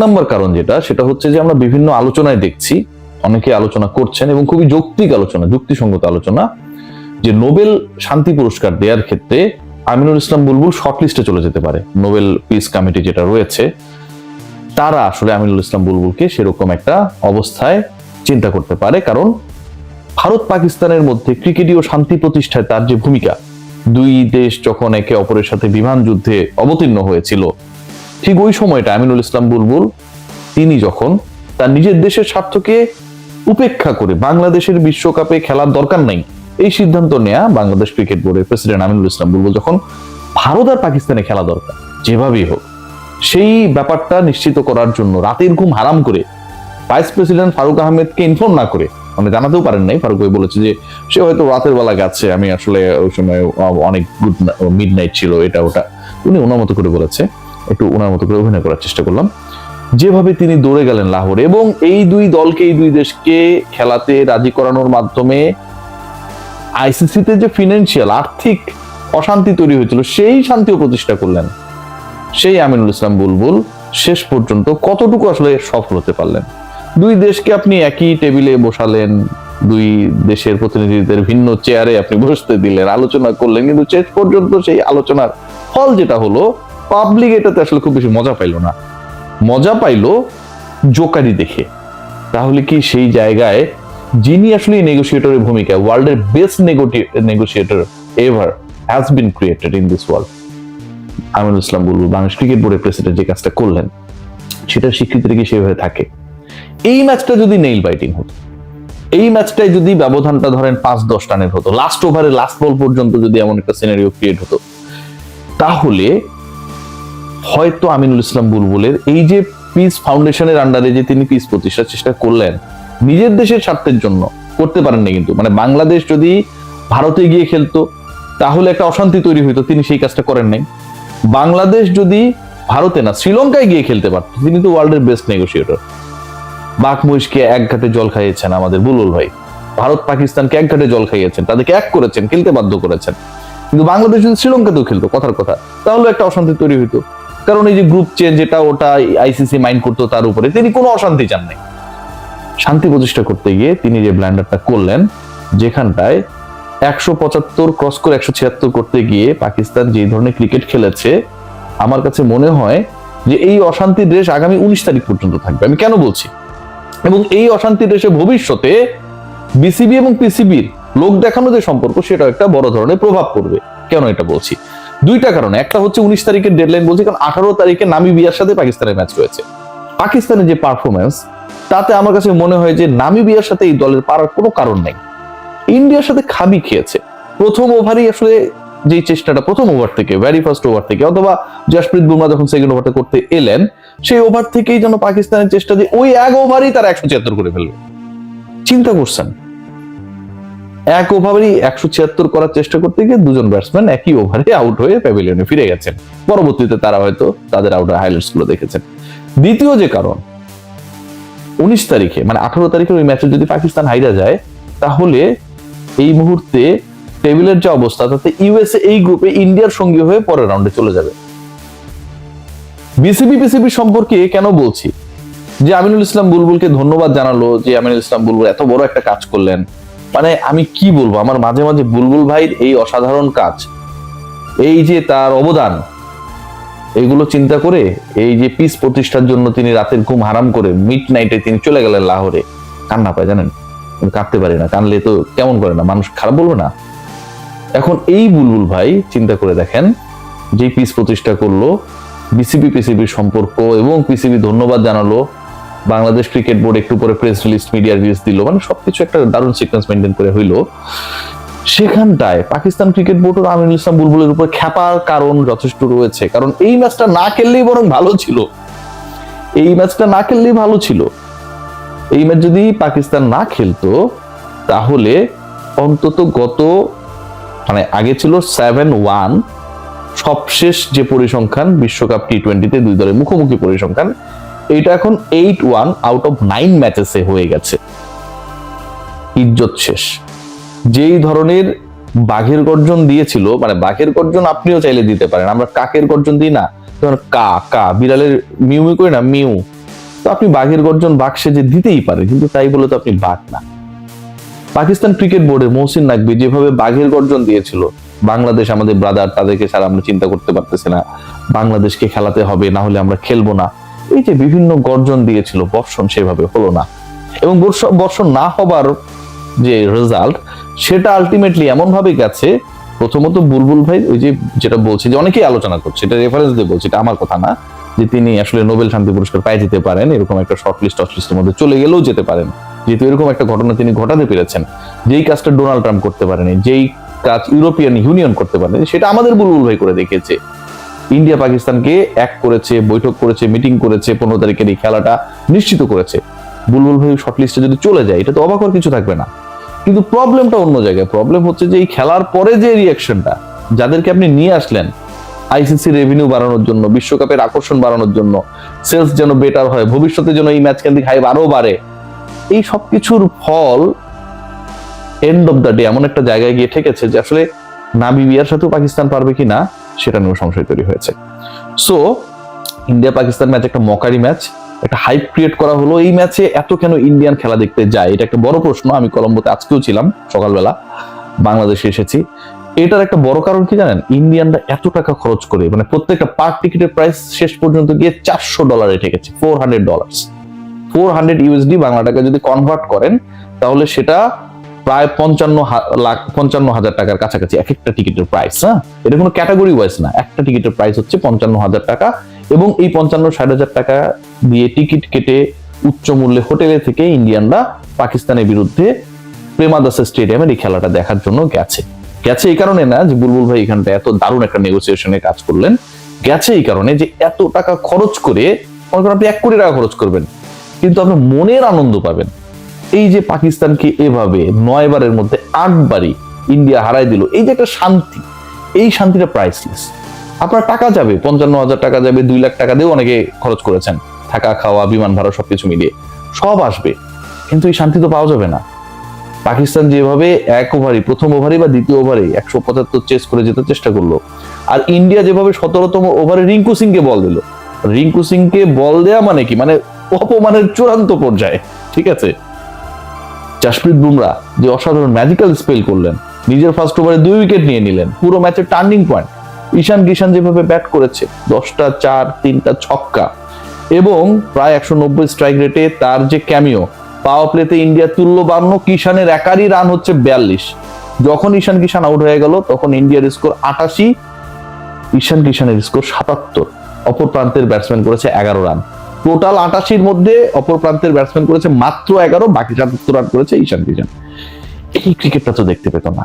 নম্বর কারণ সেটা হচ্ছে যে আমরা বিভিন্ন আলোচনায় দেখছি, অনেকে আলোচনা করছেন এবং খুবই যৌক্তিক আলোচনা, যুক্তিসঙ্গত আলোচনা, যে নোবেল শান্তি পুরস্কার দেওয়ার ক্ষেত্রে আমিনুল ইসলাম বুলবুল শর্টলিস্টে চলে যেতে পারে। নোবেল পিস কমিটি যেটা রয়েছে তারা আসলে আমিনুল ইসলাম বুলবুলকে সেরকম একটা অবস্থায় চিন্তা করতে পারে, কারণ ভারত পাকিস্তানের মধ্যে ক্রিকেটীয় শান্তি প্রতিষ্ঠায় তার যে ভূমিকা, দুই দেশ যখন একে অপরের সাথে বিমান যুদ্ধে অবতীর্ণ হয়েছিল, ঠিক ওই সময়টা আমিনুল ইসলাম বুলবুল তিনি যখন তার নিজের দেশের স্বার্থকে উপেক্ষা করে বাংলাদেশের বিশ্বকাপে খেলার দরকার নাই এই সিদ্ধান্ত নেয়া বাংলাদেশ ক্রিকেট বোর্ডের প্রেসিডেন্ট আমিনুল ইসলাম বুলবুল যখন ভারত আর পাকিস্তানে খেলা দরকার যেভাবেই হোক, সেই ব্যাপারটা নিশ্চিত করার জন্য রাতের ঘুম হারাম করে ভাইস প্রেসিডেন্ট ফারুক আহমেদকে ইনফর্ম না করে, মানে জানাতেও পারেন নাই, ফারুক ভাই বলেছে যে সে হয়তো রাতের বেলা গেছে, আমি আসলে ওই সময় অনেক গুড মিড নাইট ছিল, এটা ওটা উনি ওনার মতো করে বলেছে, একটু ওনার মতো করে অভিনয় করার চেষ্টা করলাম। যেভাবে তিনি দৌড়ে গেলেন লাহোরে এবং এই দুই দলকে, এই দুই দেশকে খেলাতে রাজি করানোর মাধ্যমে আইসিসিতে যে ফিনান্সিয়াল আর্থিক অশান্তি তৈরি হয়েছিল সেই শান্তিও প্রতিষ্ঠা করলেন সেই আমিনুল ইসলাম বুলবুল শেষ পর্যন্ত কতটুকু আসলে সফল হতে পারলেন। দুই দেশকে আপনি একই টেবিলে বসালেন, দুই দেশের প্রতিনিধিদের ভিন্ন চেয়ারে আপনি বসতে দিলেন, আলোচনা করলেন, কিন্তু শেষ পর্যন্ত সেই আলোচনার ফল যেটা হলো, পাবলিক এটাতে আসলে খুব বেশি মজা পাইল না, মজা পাইল জোকারি দেখে। তাহলে কি সেই জায়গায় যিনি আসলে নেগোসিয়েটরের ভূমিকা, ওয়ার্ল্ডের best negotiator ever has been created in this world, Aminul Islam Bulbul Bangladesh cricket বোর্ডের প্রেসিডেন্ট যে কাজটা করলেন সেটার স্বীকৃতি রেখে সেভাবে থাকে। এই ম্যাচটা যদি নেইল বাইটিং হতো, এই ম্যাচটায় যদি ব্যবধানটা ধরেন 5-10 রানের হতো, লাস্ট ওভারে লাস্ট বল পর্যন্ত যদি এমন একটা সিনারিও ক্রিয়েট হতো, তাহলে হয়তো আমিনুল ইসলাম বুলবুলের এই যে পিস ফাউন্ডেশনের আন্ডারে যে তিনি পিস প্রতিষ্ঠার চেষ্টা করলেন নিজের দেশের স্বার্থের জন্য, করতে পারেননি কিন্তু, মানে বাংলাদেশ যদি ভারতে গিয়ে খেলতো তাহলে একটা অশান্তি তৈরি হইতো, তিনি সেই কাজটা করেন নাই। বাংলাদেশ যদি ভারতে না শ্রীলঙ্কায় গিয়ে খেলতে পারত, তিনি তো ওয়ার্ল্ডের বেস্ট নেগোসিয়েটর। বাঘ মহিষকে এক ঘাটে জল খাইয়েছেন আমাদের বুলবুল ভাই, ভারত পাকিস্তানকে এক ঘাটে জল খাইয়েছেন, তাদেরকে এক করেছেন, খেলতে বাধ্য করেছেন। কিন্তু বাংলাদেশ যদি শ্রীলঙ্কাতেও খেলতো, কথার কথা, তাহলে একটা অশান্তি তৈরি হইতো, কারণ এই যে গ্রুপ চেঞ্জ এটা ওটা আইসিসি মাইন্ড করতো তার উপরে, তিনি কোনো অশান্তি চান নাই। শান্তি প্রতিষ্ঠা করতে গিয়ে তিনি যে ব্ল্যান্ডারটা করলেন, যেখানটায় 175 ক্রস করে 176 করতে গিয়ে পাকিস্তান যে ধরনের ক্রিকেট খেলেছে, আমার কাছে মনে হয় যে এই অশান্তির রেশ আগামী 19 তারিখ পর্যন্ত থাকবে। আমি কেন বলছি, এবং এই অশান্তির রেশে ভবিষ্যতে বিসিবি এবং পিসিবির লোক দেখানো যে সম্পর্ক, সেটা একটা বড় ধরনের প্রভাব পড়বে। কেন এটা বলছি, দুইটা কারণে। একটা হচ্ছে 19 তারিখের ডেডলাইন বলছি, কারণ 18 তারিখে নামিবিয়ার সাথে পাকিস্তানের ম্যাচ রয়েছে। পাকিস্তানের যে পারফরমেন্স, তাতে আমার কাছে মনে হয় যে নামিবিয়ার সাথে এই দলের পারার কোনো কারণ নাই। ইন্ডিয়ার সাথে খাবি খেয়েছে প্রথম ওভারই, আসলে যে চেষ্টাটা প্রথম ওভার থেকে, ভেরি ফার্স্ট ওভার থেকে, অথবা জসপ্রীত বুমরা যখন সেকেন্ড ওভারটা করতে এলেন, সেই ওভার থেকেই যেন পাকিস্তানের চেষ্টা যে ওই এক ওভারই তারা 176 করে ফেলবে। চিন্তা করছেন, এক ওভারই 176 করার চেষ্টা করতে গিয়ে দুজন ব্যাটসম্যান একই ওভারে আউট হয়ে প্যাভিলিয়নে ফিরে গেছেন। পরবর্তীতে তারা হয়তো তাদের আউটের হাইলাইটস গুলো দেখেছেন। দ্বিতীয় যে কারণ, 19 তারিখে মানে 18 তারিখের ওই ম্যাচে যদি পাকিস্তান হাইরা যায়, তাহলে এই মুহূর্তে টেবিলের যে অবস্থা, তাতে ইউএসএ এই গ্রুপে ইন্ডিয়ার সঙ্গী হয়ে পরের রাউন্ডে চলে যাবে। বিসিবি সম্পর্কে কেন বলছি, যে আমিনুল ইসলাম বুলবুলকে ধন্যবাদ জানালো, যে আমিনুল ইসলাম বুলবুল এত বড় একটা কাজ করলেন, মানে আমি কি বলবো, আমার মাঝে মাঝে বুলবুল ভাইয়ের এই অসাধারণ কাজ, এই যে তার অবদান, এইগুলো চিন্তা করে এই যে পিস প্রতিষ্ঠার জন্য তিনি রাতের ঘুম হারাম করে মিড নাইটে তিনি চলে গেলেন লাহোরে, কান্না পায় জানেন, কাঁদতে পারি না, কানলে তো কেমন করে না, মানুষ খারাপ বলবে না। এখন এই বুলবুল ভাই চিন্তা করে দেখেন, যে পিস প্রতিষ্ঠা করলো, পিসিবির সম্পর্ক, এবং পিসিবি ধন্যবাদ জানালো, বাংলাদেশ ক্রিকেট বোর্ড একটু পরে প্রেস রিলিজ, মিডিয়া রিলিজ দিল, মানে সবকিছু একটা দারুণ সিকোয়েন্স মেনটেন করে হইলো। সেখানটায় পাকিস্তান ক্রিকেট বোর্ড ও আমিনুল ইসলাম বুলবুলের উপর খ্যাপার কারণ যথেষ্ট রয়েছে, কারণ এই ম্যাচটা না খেললেই বরং ভালো ছিল, এই ম্যাচটা না খেললেই ভালো ছিল। এই ম্যাচ যদি পাকিস্তান না খেলতো, তাহলে অন্তত গত মানে আগে ছিল 7-1 সবশেষ যে পরিসংখ্যান বিশ্বকাপ টি20তে দুই দলের মুখোমুখি পরিসংখ্যান, এটা এখন 8-1 আউট অফ 9 ম্যাচেসে হয়ে গেছে। ইজ্জত শেষ। যেই ধরনের বাঘের গর্জন দিয়েছিল, মানে বাঘের গর্জন আপনিও চাইলে দিতে পারেন, আমরা কাকের গর্জন দিই না, কা কা, বিড়ালের মিউ মিউ করি না, মিউ, তো আপনি বাঘের গর্জন বাঘ সেজে দিতেই পারে, কিন্তু তাই বলে তো আপনি বাঘ না। পাকিস্তান ক্রিকেট বোর্ডে মহসিন নাকভি যেভাবে বাঘের গর্জন দিয়েছিল, বাংলাদেশ আমাদের ব্রাদার, তাদেরকে ছাড়া আমরা চিন্তা করতে পারতেছি না, বাংলাদেশকে খেলাতে হবে, না হলে আমরা খেলবো না, এই যে বিভিন্ন গর্জন দিয়েছিল, বর্ষণ সেভাবে হলো না। এবং বর্ষণ না হবার যে রেজাল্ট, সেটা আলটিমেটলি এমন ভাবে গেছে, প্রথমত বুলবুল ভাই ওই যে যেটা বলছি, যে অনেকেই আলোচনা করছে, এটা রেফারেন্স দিয়ে বলছি, এটা আমার কথা না, যে তিনি আসলে নোবেল শান্তি পুরস্কার পাই যেতে পারেন, এরকম একটা শর্টলিস্টের মধ্যে চলে গেলেও যেতে পারেন, যেহেতু এরকম একটা ঘটনা তিনি ঘটাতে পেরেছেন। যেই কাজটা ডোনাল্ড ট্রাম্প করতে পারেনি, যেই কাজ ইউরোপিয়ান ইউনিয়ন করতে পারেনি, সেটা আমাদের বুলবুল ভাই করে দেখিয়েছে। ইন্ডিয়া পাকিস্তানকে এক করেছে, বৈঠক করেছে, মিটিং করেছে, 15 তারিখের এই খেলাটা নিশ্চিত করেছে। বুলবুল ভাই শর্টলিস্টে যদি চলে যায়, এটা তো অবাক হওয়ার কিছু থাকবে না। কিন্তু প্রবলেমটা অন্য জায়গায়। প্রবলেম হচ্ছে যে এই খেলার পরে যে রিয়াকশনটা, যাদেরকে আপনি নিয়ে আসলেন আইসিসি রেভিনিউ বাড়ানোর জন্য, বিশ্বকাপের আকর্ষণ বাড়ানোর জন্য, সেলস যেন বেটার হয়, ভবিষ্যতে যেন এই ম্যাচ কেন্দ্রিক হাইপ আরো বাড়ে, এই সবকিছুর ফল এন্ড অফ দ্য ডে এমন একটা জায়গায় গিয়ে ঠেকেছে যে আসলে নামিবিয়ার সাথেও পাকিস্তান পারবে কিনা সেটা নিয়েও সংশয় তৈরি হয়েছে। সো ইন্ডিয়া পাকিস্তান ম্যাচ একটা মকারি ম্যাচ, একটা হাইপ ক্রিয়েট করা হলো। এই ম্যাচে এত কেন ইন্ডিয়ান খেলা দেখতে যায়, এটা একটা বড় প্রশ্ন। আমি কলম্বোতে আজকেও ছিলাম, সকালবেলা বাংলাদেশে এসেছি। এটার একটা বড় কারণ কি জানেন? ইন্ডিয়ানরা এত টাকা খরচ করে, মানে প্রত্যেকটা পার টিকিটের প্রাইস শেষ পর্যন্ত গিয়ে $400 ঠেকেছে, $400, 400 ইউএসডি বাংলা টাকা যদি কনভার্ট করেন, তাহলে সেটা প্রায় 55,000 টাকার কাছাকাছি এক একটা টিকিটের প্রাইস। হ্যাঁ, এটা কোনো ক্যাটাগরি ওয়াইজ না, একটা টিকিটের প্রাইস হচ্ছে 55,000 টাকা। এবং এই 55-60,000 টাকা দিয়ে টিকিট কেটে উচ্চ মূল্যে হোটেলে থেকে ইন্ডিয়ানরা পাকিস্তানের বিরুদ্ধে প্রেমাদাসা স্টেডিয়ামের এই খেলাটা দেখার জন্য গেছে। এই কারণে না যে বুলবুল ভাই এখানটা এত দারুণ একটা নেগোসিয়েশনে কাজ করলেন, গেছে এই কারণে যে এত টাকা খরচ করে, আপনি 1 কোটি টাকা খরচ করবেন, কিন্তু আপনি মনের আনন্দ পাবেন। এই যে পাকিস্তানকে এভাবে 9 বারের মধ্যে 8 বারই ইন্ডিয়া হারাই দিল, এই যে একটা শান্তি, এই শান্তিটা প্রাইসলেস। আপনার টাকা যাবে, 55,000 টাকা যাবে, 2 লাখ টাকা দিয়েও অনেকে খরচ করেছেন, থাকা খাওয়া বিমান ভাড়া সবকিছু মিলিয়ে সব আসবে, কিন্তু এই শান্তি তো পাওয়া যাবে না। পাকিস্তান যেভাবে এক ওভারই, প্রথম ওভারে বা দ্বিতীয় ওভারে 175 চেস করে যেতে চেষ্টা করলো, আর ইন্ডিয়া যেভাবে 17তম ওভারে রিঙ্কু সিংকে বল দিল। রিঙ্কু সিংকে বল দেয়া মানে কি, মানে অপমানের চূড়ান্ত পর্যায়ে। ঠিক আছে, জাসপ্রীত বুমরা যে অসাধারণ ম্যাজিক্যাল স্পেল করলেন, নিজের ফার্স্ট ওভারে 2 উইকেট নিয়ে নিলেন, পুরো ম্যাচের টার্নিং পয়েন্ট। ঈশান কিষান যেভাবে ব্যাট করেছে, 10টা 4, 3টা ছক্কা, এবং প্রায় 190 স্ট্রাইক রেটে তার যে ক্যামিও, পাওয়ার প্লেতে ইন্ডিয়া তুললো 52, কিষানের একারই রান হচ্ছে 42। যখন ঈশান কিষান আউট হয়ে গেল, তখন ইন্ডিয়ার স্কোর 88, ঈশান কিষানের স্কোর 77। অপর প্রান্তের ব্যাটসম্যান করেছে 11 রান। টোটাল 88-র মধ্যে অপর প্রান্তের ব্যাটসম্যান করেছে মাত্র 11, বাকি 77 রান করেছে ঈশান কিষান। এই ক্রিকেটটা তো দেখতে পেত না,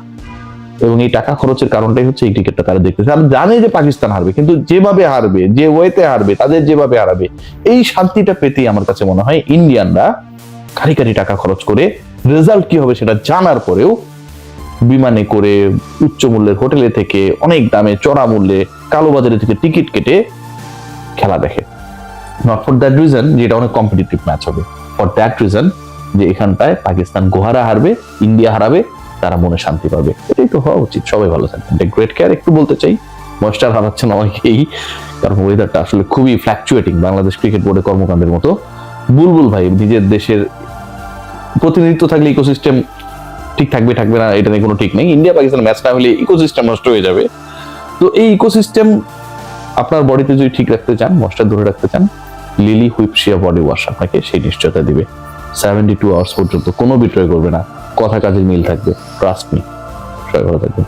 এবং এই টাকা খরচের কারণটাই হচ্ছে এই ক্রিকেটটা তারা দেখতেছে। আর জানে যে পাকিস্তান হারবে, কিন্তু যেভাবে হারবে, যে ওয়েতে হারবে, তাদের যেভাবে হারাবে, এই শান্তিটা পেতেই আমার কাছে মনে হয় ইন্ডিয়ানরা কারি টাকা খরচ করে, রেজাল্ট কি হবে সেটা জানার পরেও বিমানে করে, উচ্চ মূল্যের হোটেলে থেকে, অনেক দামে চড়া মূল্যে কালোবাজারে থেকে টিকিট কেটে খেলা দেখে। নট ফর দ্যাট রিজন যে এটা অনেক কম্পিটিটিভ ম্যাচ হবে, ফর দ্যাট রিজন যে এখানটায় পাকিস্তান গোহারা হারবে, ইন্ডিয়া হারাবে, তারা মনে শান্তি পাবে। এটাই তো হওয়া উচিত। সবাই ভালো থাকবেন। গ্রেট কেয়ার একটু বলতে চাই, ময়েস্টার হারাচ্ছেন অনেকেই, কারণ ওয়েদারটা আসলে খুবই ফ্ল্যাকচুয়েটিং, বাংলাদেশ ক্রিকেট বোর্ডের কর্মকাণ্ডের মতো। বুলবুল ভাই নিজের দেশের প্রতিনিধিত্ব থাকলে ইকোসিস্টেম ঠিক থাকবে না, এটা নিয়ে কোনো ঠিক নেই। ইন্ডিয়া পাকিস্তান ম্যাচ না হলে ইকোসিস্টেম নষ্ট হয়ে যাবে। তো এই ইকোসিস্টেম আপনার বডিতে যদি ঠিক রাখতে চান, ময়েস্টার ধরে রাখতে চান, লিলি হুইপশিয়া বডি ওয়াশ আপনাকে সেই নিশ্চয়তা দিবে। 72 আওয়ার্স পর্যন্ত কোনো বিট্রয় করবে না, কথা কাজের মিল থাকবে, ট্রাস্ট মি। সবাই ভালো থাকবেন।